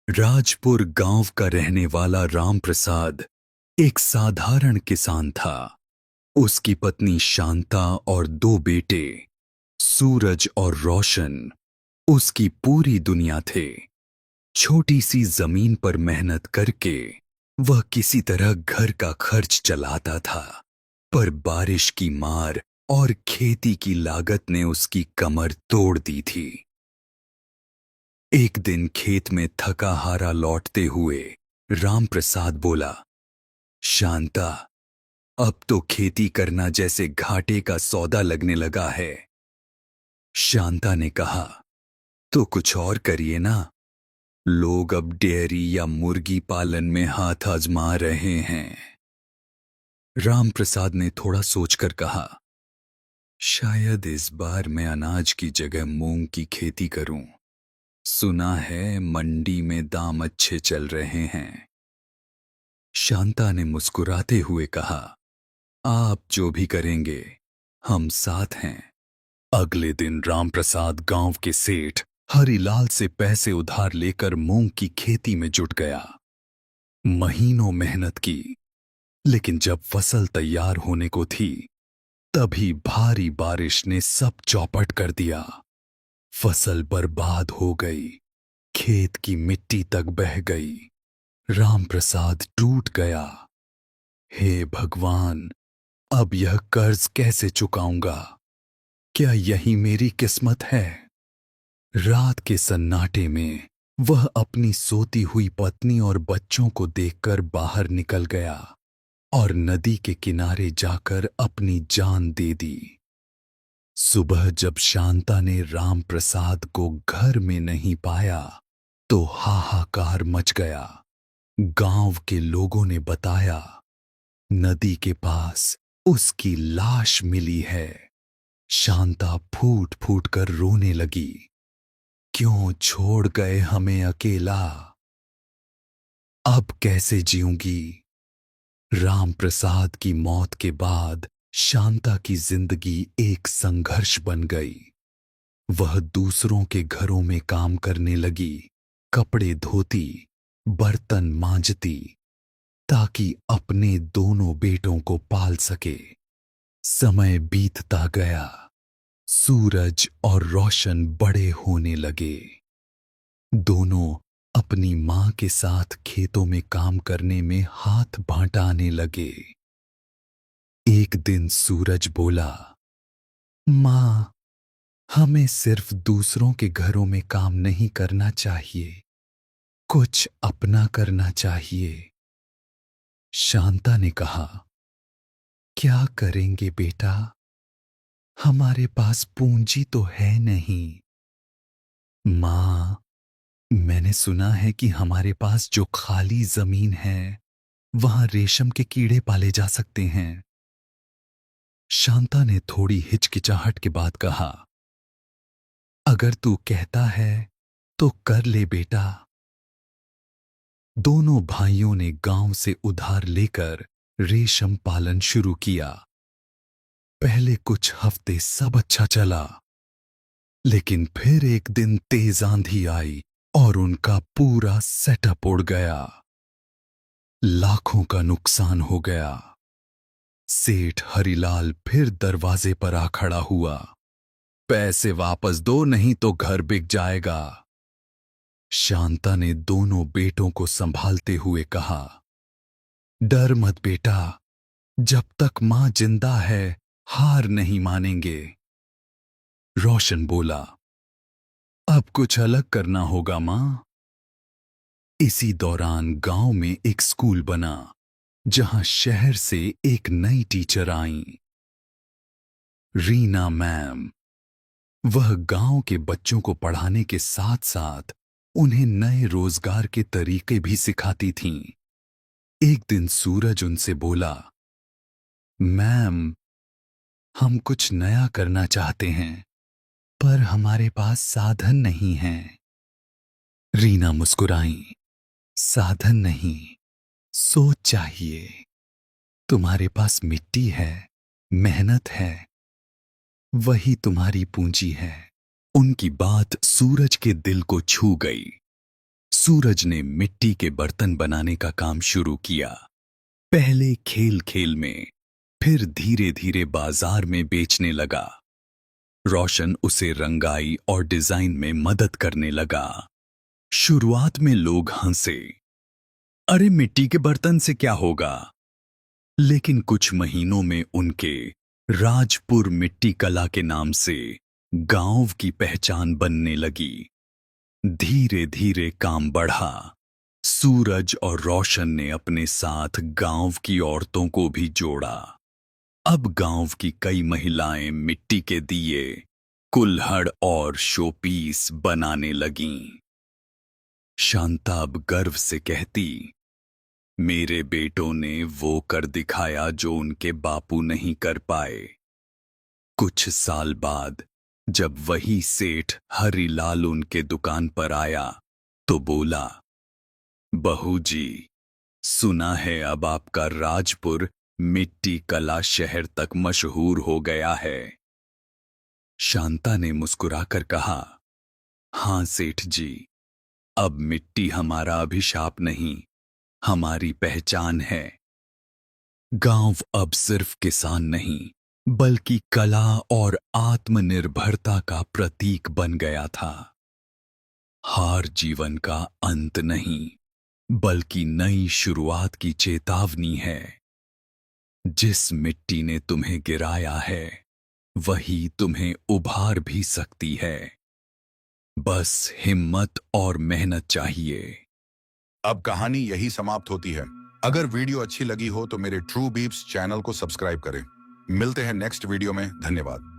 राजपुर गांव का रहने वाला राम प्रसाद एक साधारण किसान था। उसकी पत्नी शांता और दो बेटे सूरज और रोशन उसकी पूरी दुनिया थे। छोटी सी जमीन पर मेहनत करके वह किसी तरह घर का खर्च चलाता था। पर बारिश की मार और खेती की लागत ने उसकी कमर तोड़ दी थी। एक दिन खेत में थका हारा लौटते हुए राम प्रसाद बोला, शांता, अब तो खेती करना जैसे घाटे का सौदा लगने लगा है। शांता ने कहा, तो कुछ और करिए ना। लोग अब डेयरी या मुर्गी पालन में हाथ आजमा रहे हैं। राम प्रसाद ने थोड़ा सोचकर कहा, शायद इस बार मैं अनाज की जगह मूंग की खेती करूं। सुना है मंडी में दाम अच्छे चल रहे हैं। शांता ने मुस्कुराते हुए कहा, आप जो भी करेंगे हम साथ हैं। अगले दिन रामप्रसाद गांव के सेठ हरिलाल से पैसे उधार लेकर मूंग की खेती में जुट गया। महीनों मेहनत की, लेकिन जब फसल तैयार होने को थी तभी भारी बारिश ने सब चौपट कर दिया। फसल बर्बाद हो गई, खेत की मिट्टी तक बह गई। रामप्रसाद टूट गया। हे भगवान, अब यह कर्ज कैसे चुकाऊंगा? क्या यही मेरी किस्मत है? रात के सन्नाटे में वह अपनी सोती हुई पत्नी और बच्चों को देखकर बाहर निकल गया और नदी के किनारे जाकर अपनी जान दे दी। सुबह जब शांता ने राम प्रसाद को घर में नहीं पाया तो हाहाकार मच गया। गांव के लोगों ने बताया, नदी के पास उसकी लाश मिली है। शांता फूट फूट कर रोने लगी, क्यों छोड़ गए हमें अकेला? अब कैसे जीऊंगी? राम प्रसाद की मौत के बाद शांता की जिंदगी एक संघर्ष बन गई। वह दूसरों के घरों में काम करने लगी, कपड़े धोती, बर्तन मांजती, ताकि अपने दोनों बेटों को पाल सके। समय बीतता गया, सूरज और रोशन बड़े होने लगे। दोनों अपनी मां के साथ खेतों में काम करने में हाथ बंटाने लगे। एक दिन सूरज बोला, मां, हमें सिर्फ दूसरों के घरों में काम नहीं करना चाहिए, कुछ अपना करना चाहिए। शांता ने कहा, क्या करेंगे बेटा? हमारे पास पूंजी तो है नहीं। मां, मैंने सुना है कि हमारे पास जो खाली जमीन है वहां रेशम के कीड़े पाले जा सकते हैं। शांता ने थोड़ी हिचकिचाहट के बाद कहा, अगर तू कहता है तो कर ले बेटा। दोनों भाइयों ने गांव से उधार लेकर रेशम पालन शुरू किया। पहले कुछ हफ्ते सब अच्छा चला, लेकिन फिर एक दिन तेज आंधी आई और उनका पूरा सेटअप उड़ गया। लाखों का नुकसान हो गया। सेठ हरिलाल फिर दरवाजे पर आ खड़ा हुआ, पैसे वापस दो नहीं तो घर बिक जाएगा। शांता ने दोनों बेटों को संभालते हुए कहा, डर मत बेटा, जब तक मां जिंदा है हार नहीं मानेंगे। रोशन बोला, अब कुछ अलग करना होगा मां। इसी दौरान गांव में एक स्कूल बना, जहां शहर से एक नई टीचर आईं, रीना मैम। वह गांव के बच्चों को पढ़ाने के साथ साथ उन्हें नए रोजगार के तरीके भी सिखाती थीं। एक दिन सूरज उनसे बोला, मैम, हम कुछ नया करना चाहते हैं, पर हमारे पास साधन नहीं हैं। रीना मुस्कुराई, साधन नहीं, सोच चाहिए। तुम्हारे पास मिट्टी है, मेहनत है, वही तुम्हारी पूंजी है। उनकी बात सूरज के दिल को छू गई। सूरज ने मिट्टी के बर्तन बनाने का काम शुरू किया। पहले खेल खेल में, फिर धीरे धीरे बाजार में बेचने लगा। रोशन उसे रंगाई और डिजाइन में मदद करने लगा। शुरुआत में लोग हंसे, अरे मिट्टी के बर्तन से क्या होगा? लेकिन कुछ महीनों में उनके राजपुर मिट्टी कला के नाम से गांव की पहचान बनने लगी। धीरे धीरे काम बढ़ा। सूरज और रोशन ने अपने साथ गांव की औरतों को भी जोड़ा। अब गांव की कई महिलाएं मिट्टी के दिए, कुल्हड़ और शोपीस बनाने लगीं। शांता अब गर्व से कहती, मेरे बेटों ने वो कर दिखाया जो उनके बापू नहीं कर पाए। कुछ साल बाद जब वही सेठ हरिलाल उनके दुकान पर आया तो बोला, बहू जी, सुना है अब आपका राजपुर मिट्टी कला शहर तक मशहूर हो गया है। शांता ने मुस्कुराकर कहा, हां सेठ जी, अब मिट्टी हमारा अभिशाप नहीं, हमारी पहचान है। गांव अब सिर्फ किसान नहीं, बल्कि कला और आत्मनिर्भरता का प्रतीक बन गया था। हार जीवन का अंत नहीं, बल्कि नई शुरुआत की चेतावनी है। जिस मिट्टी ने तुम्हें गिराया है, वही तुम्हें उभार भी सकती है। बस हिम्मत और मेहनत चाहिए। अब कहानी यही समाप्त होती है। अगर वीडियो अच्छी लगी हो तो मेरे ट्रू बीप्स चैनल को सब्सक्राइब करें। मिलते हैं नेक्स्ट वीडियो में। धन्यवाद।